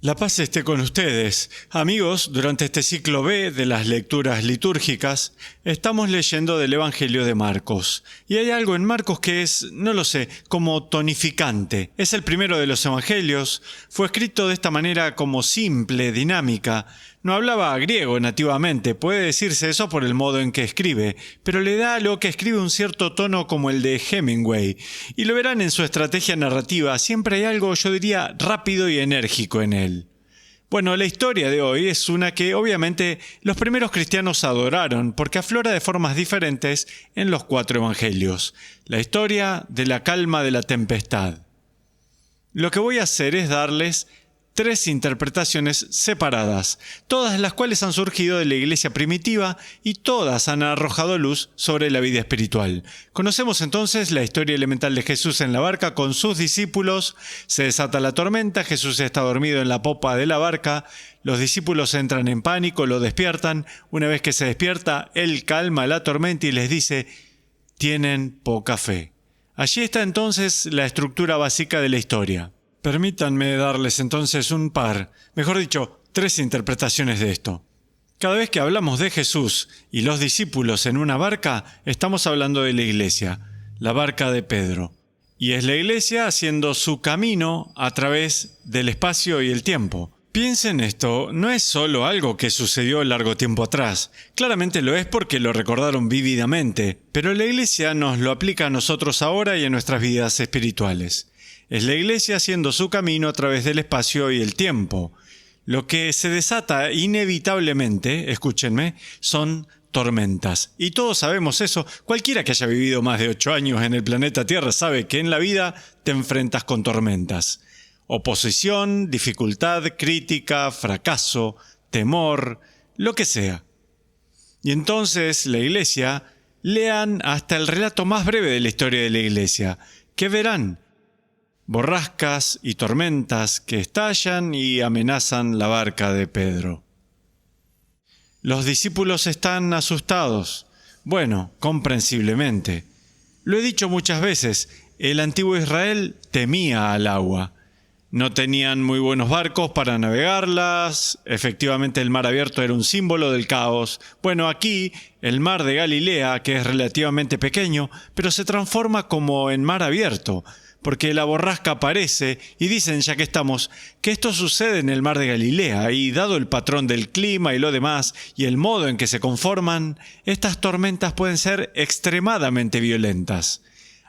La paz esté con ustedes. Amigos, durante este ciclo B de las lecturas litúrgicas, estamos leyendo del Evangelio de Marcos. Y hay algo en Marcos que es, no lo sé, como tonificante. Es el primero de los Evangelios. Fue escrito de esta manera como simple, dinámica. No hablaba griego nativamente, puede decirse eso por el modo en que escribe, pero le da a lo que escribe un cierto tono como el de Hemingway. Y lo verán en su estrategia narrativa, siempre hay algo, yo diría, rápido y enérgico en él. Bueno, la historia de hoy es una que obviamente los primeros cristianos adoraron porque aflora de formas diferentes en los 4 evangelios. La historia de la calma de la tempestad. Lo que voy a hacer es darles 3 interpretaciones separadas, todas las cuales han surgido de la iglesia primitiva y todas han arrojado luz sobre la vida espiritual. Conocemos entonces la historia elemental de Jesús en la barca con sus discípulos. Se desata la tormenta, Jesús está dormido en la popa de la barca, los discípulos entran en pánico, lo despiertan. Una vez que se despierta, Él calma la tormenta y les dice: tienen poca fe. Allí está entonces la estructura básica de la historia. Permítanme darles entonces mejor dicho, 3 interpretaciones de esto. Cada vez que hablamos de Jesús y los discípulos en una barca, estamos hablando de la iglesia, la barca de Pedro. Y es la iglesia haciendo su camino a través del espacio y el tiempo. Piensen esto, no es solo algo que sucedió largo tiempo atrás. Claramente lo es porque lo recordaron vívidamente, pero la iglesia nos lo aplica a nosotros ahora y a nuestras vidas espirituales. Es la iglesia haciendo su camino a través del espacio y el tiempo. Lo que se desata inevitablemente, escúchenme, son tormentas. Y todos sabemos eso. Cualquiera que haya vivido más de 8 años en el planeta Tierra sabe que en la vida te enfrentas con tormentas. Oposición, dificultad, crítica, fracaso, temor, lo que sea. Y entonces la iglesia, lean hasta el relato más breve de la historia de la iglesia. ¿Qué verán? Borrascas y tormentas que estallan y amenazan la barca de Pedro. Los discípulos están asustados. Bueno, comprensiblemente. Lo he dicho muchas veces, el antiguo Israel temía al agua. No tenían muy buenos barcos para navegarlas, efectivamente el mar abierto era un símbolo del caos. Bueno, aquí el mar de Galilea, que es relativamente pequeño, pero se transforma como en mar abierto, porque la borrasca aparece y dicen, ya que estamos, que esto sucede en el mar de Galilea y dado el patrón del clima y lo demás y el modo en que se conforman, estas tormentas pueden ser extremadamente violentas.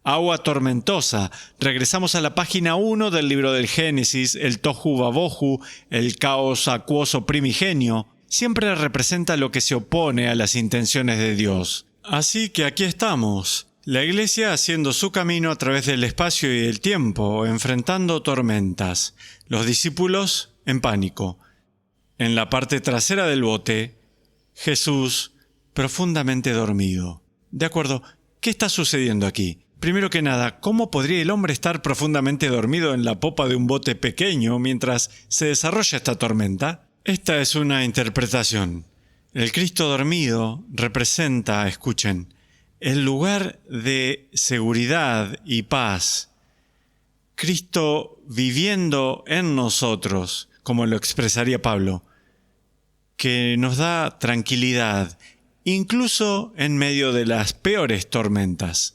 Agua tormentosa. Regresamos a la página 1 del libro del Génesis, el tohu vabohu, el caos acuoso primigenio, siempre representa lo que se opone a las intenciones de Dios. Así que aquí estamos. La iglesia haciendo su camino a través del espacio y el tiempo, enfrentando tormentas. Los discípulos en pánico. En la parte trasera del bote, Jesús profundamente dormido. De acuerdo, ¿qué está sucediendo aquí? Primero que nada, ¿cómo podría el hombre estar profundamente dormido en la popa de un bote pequeño mientras se desarrolla esta tormenta? Esta es una interpretación. El Cristo dormido representa, escuchen, el lugar de seguridad y paz. Cristo viviendo en nosotros, como lo expresaría Pablo, que nos da tranquilidad, incluso en medio de las peores tormentas.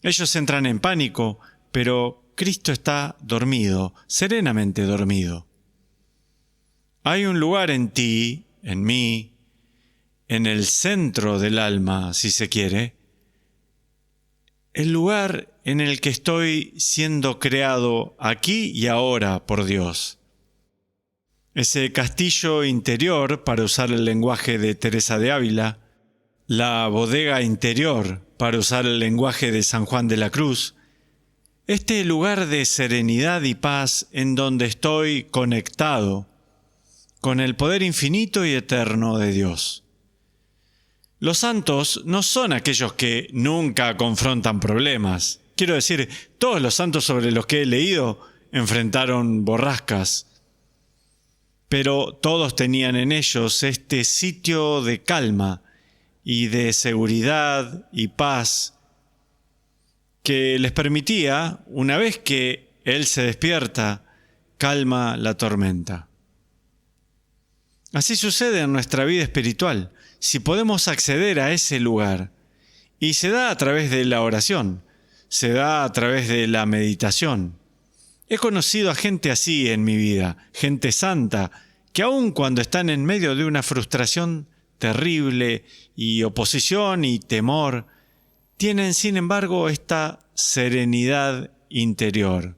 Ellos entran en pánico, pero Cristo está dormido, serenamente dormido. Hay un lugar en ti, en mí, en el centro del alma, si se quiere, el lugar en el que estoy siendo creado aquí y ahora por Dios. Ese castillo interior, para usar el lenguaje de Teresa de Ávila, la bodega interior, para usar el lenguaje de San Juan de la Cruz, este lugar de serenidad y paz en donde estoy conectado con el poder infinito y eterno de Dios. Los santos no son aquellos que nunca confrontan problemas. Quiero decir, todos los santos sobre los que he leído enfrentaron borrascas, pero todos tenían en ellos este sitio de calma y de seguridad y paz que les permitía, una vez que Él se despierta calma la tormenta. Así sucede en nuestra vida espiritual, si podemos acceder a ese lugar. Y se da a través de la oración, se da a través de la meditación. He conocido a gente así en mi vida, gente santa, que aun cuando están en medio de una frustración terrible y oposición y temor, tienen sin embargo esta serenidad interior.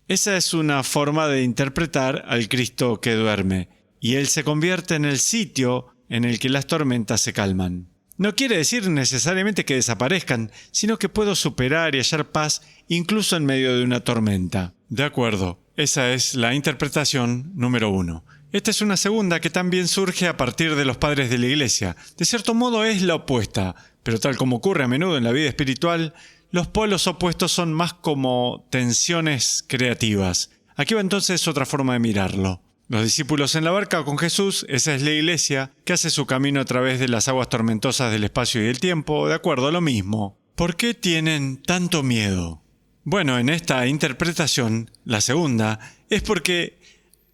Esa es una forma de interpretar al Cristo que duerme, y Él se convierte en el sitio en el que las tormentas se calman. No quiere decir necesariamente que desaparezcan, sino que puedo superar y hallar paz incluso en medio de una tormenta. De acuerdo, esa es la interpretación número 1. Esta es una segunda que también surge a partir de los padres de la Iglesia. De cierto modo es la opuesta, pero tal como ocurre a menudo en la vida espiritual, los polos opuestos son más como tensiones creativas. Aquí va entonces otra forma de mirarlo. Los discípulos en la barca con Jesús, esa es la Iglesia, que hace su camino a través de las aguas tormentosas del espacio y del tiempo, de acuerdo a lo mismo. ¿Por qué tienen tanto miedo? Bueno, en esta interpretación, la segunda, es porque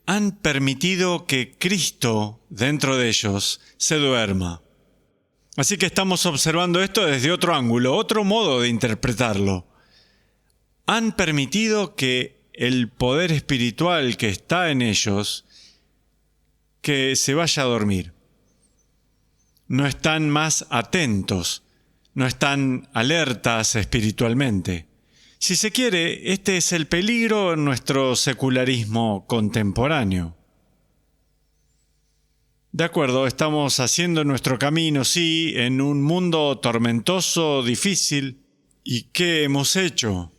han permitido que Cristo, dentro de ellos, se duerma. Así que estamos observando esto desde otro ángulo, otro modo de interpretarlo. Han permitido que el poder espiritual que está en ellos, que se vaya a dormir. No están más atentos, no están alertas espiritualmente. Si se quiere, este es el peligro en nuestro secularismo contemporáneo. De acuerdo, estamos haciendo nuestro camino, sí, en un mundo tormentoso, difícil. ¿Y qué hemos hecho?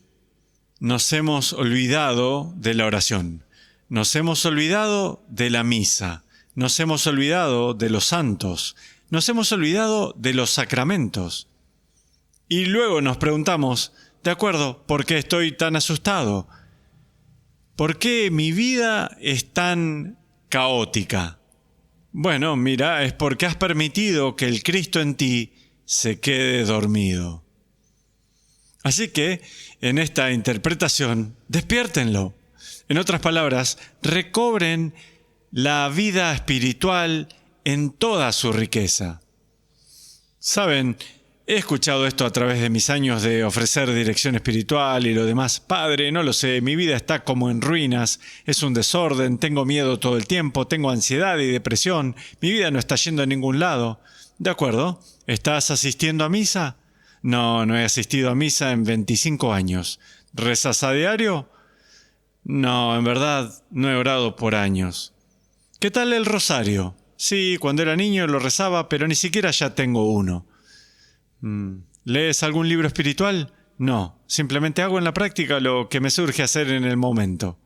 Nos hemos olvidado de la oración. Nos hemos olvidado de la misa. Nos hemos olvidado de los santos. Nos hemos olvidado de los sacramentos. Y luego nos preguntamos, de acuerdo, ¿por qué estoy tan asustado? ¿Por qué mi vida es tan caótica? Bueno, mira, es porque has permitido que el Cristo en ti se quede dormido. Así que, en esta interpretación, despiértenlo. En otras palabras, recobren la vida espiritual en toda su riqueza. Saben, he escuchado esto a través de mis años de ofrecer dirección espiritual y lo demás. Padre, no lo sé, mi vida está como en ruinas, es un desorden, tengo miedo todo el tiempo, tengo ansiedad y depresión, mi vida no está yendo a ningún lado. De acuerdo, ¿estás asistiendo a misa? No, no he asistido a misa en 25 años. ¿Rezas a diario? No, en verdad, no he orado por años. ¿Qué tal el rosario? Sí, cuando era niño lo rezaba, pero ni siquiera ya tengo uno. ¿Lees algún libro espiritual? No, simplemente hago en la práctica lo que me surge hacer en el momento.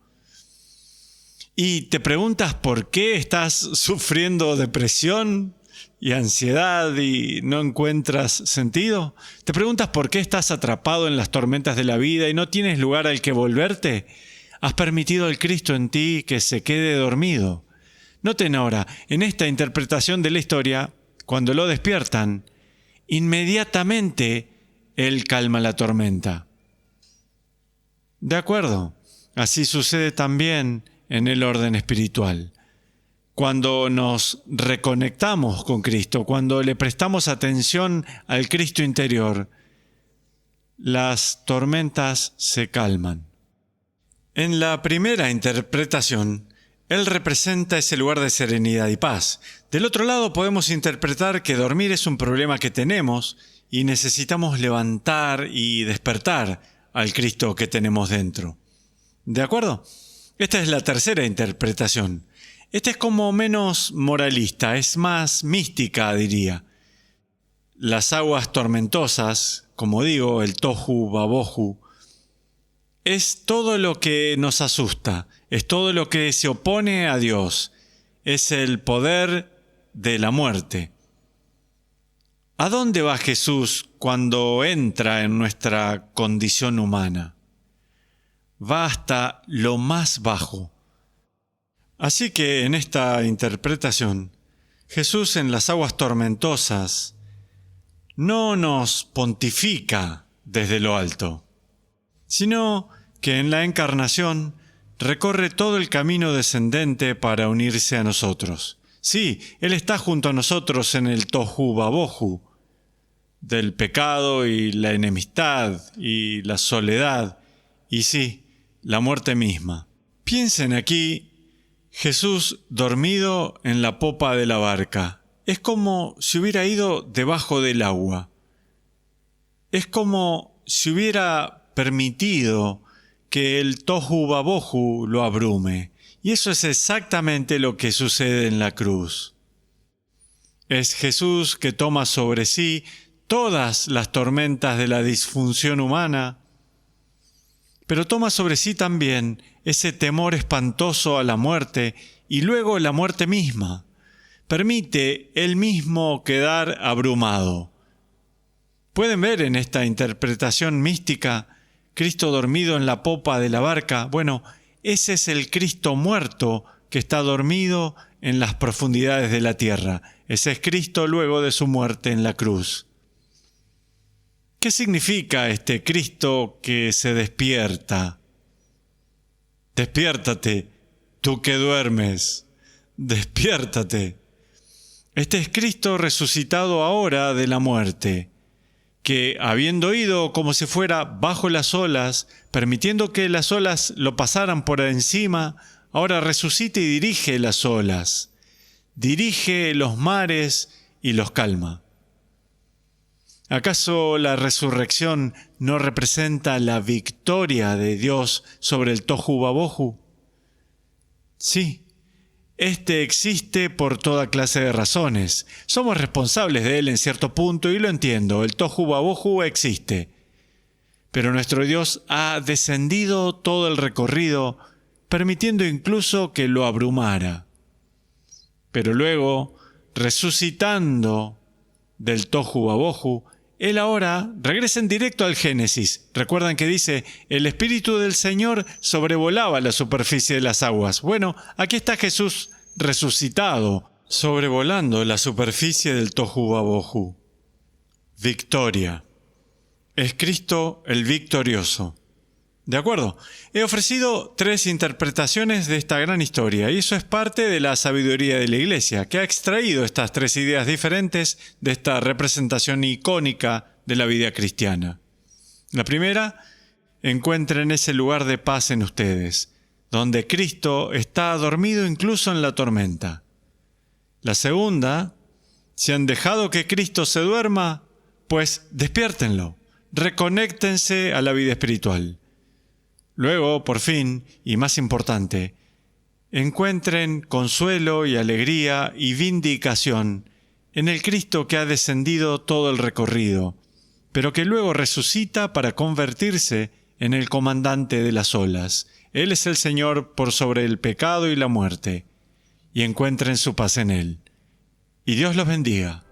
¿Y te preguntas por qué estás sufriendo depresión y ansiedad y no encuentras sentido? ¿Te preguntas por qué estás atrapado en las tormentas de la vida y no tienes lugar al que volverte? Has permitido al Cristo en ti que se quede dormido. Noten ahora, en esta interpretación de la historia, cuando lo despiertan, inmediatamente Él calma la tormenta. De acuerdo, así sucede también en el orden espiritual. Cuando nos reconectamos con Cristo, cuando le prestamos atención al Cristo interior, las tormentas se calman. En la primera interpretación, Él representa ese lugar de serenidad y paz. Del otro lado podemos interpretar que dormir es un problema que tenemos y necesitamos levantar y despertar al Cristo que tenemos dentro. ¿De acuerdo? Esta es la tercera interpretación. Esta es como menos moralista, es más mística, diría. Las aguas tormentosas, como digo, el tohu vabohu, es todo lo que nos asusta, es todo lo que se opone a Dios, es el poder de la muerte. ¿A dónde va Jesús cuando entra en nuestra condición humana? Va hasta lo más bajo. Así que en esta interpretación, Jesús en las aguas tormentosas no nos pontifica desde lo alto, sino que en la encarnación recorre todo el camino descendente para unirse a nosotros. Sí, Él está junto a nosotros en el tohu vabohu del pecado y la enemistad y la soledad y sí, la muerte misma. Piensen aquí, Jesús dormido en la popa de la barca. Es como si hubiera ido debajo del agua. Es como si hubiera permitido que el tohu vabohu lo abrume. Y eso es exactamente lo que sucede en la cruz. Es Jesús que toma sobre sí todas las tormentas de la disfunción humana, pero toma sobre sí también ese temor espantoso a la muerte y luego la muerte misma. Permite él mismo quedar abrumado. ¿Pueden ver en esta interpretación mística Cristo dormido en la popa de la barca? Bueno, ese es el Cristo muerto que está dormido en las profundidades de la tierra. Ese es Cristo luego de su muerte en la cruz. ¿Qué significa este Cristo que se despierta? Despiértate, tú que duermes. Despiértate. Este es Cristo resucitado ahora de la muerte, que habiendo ido como si fuera bajo las olas, permitiendo que las olas lo pasaran por encima, ahora resucita y dirige las olas, dirige los mares y los calma. ¿Acaso la resurrección no representa la victoria de Dios sobre el tohu vabohu? Sí. Este existe por toda clase de razones. Somos responsables de él en cierto punto y lo entiendo. El tohu vabohu existe. Pero nuestro Dios ha descendido todo el recorrido, permitiendo incluso que lo abrumara. Pero luego, resucitando del tohu vabohu, Él ahora regresa en directo al Génesis. Recuerdan que dice, el Espíritu del Señor sobrevolaba la superficie de las aguas. Bueno, aquí está Jesús resucitado, sobrevolando la superficie del tohu vabohu. Victoria. Es Cristo el victorioso. ¿De acuerdo? He ofrecido 3 interpretaciones de esta gran historia y eso es parte de la sabiduría de la Iglesia, que ha extraído estas 3 ideas diferentes de esta representación icónica de la vida cristiana. La primera, encuentren ese lugar de paz en ustedes, donde Cristo está dormido incluso en la tormenta. La segunda, si han dejado que Cristo se duerma, pues despiértenlo, reconéctense a la vida espiritual. Luego, por fin, y más importante, encuentren consuelo y alegría y vindicación en el Cristo que ha descendido todo el recorrido, pero que luego resucita para convertirse en el comandante de las olas. Él es el Señor por sobre el pecado y la muerte, y encuentren su paz en Él. Y Dios los bendiga.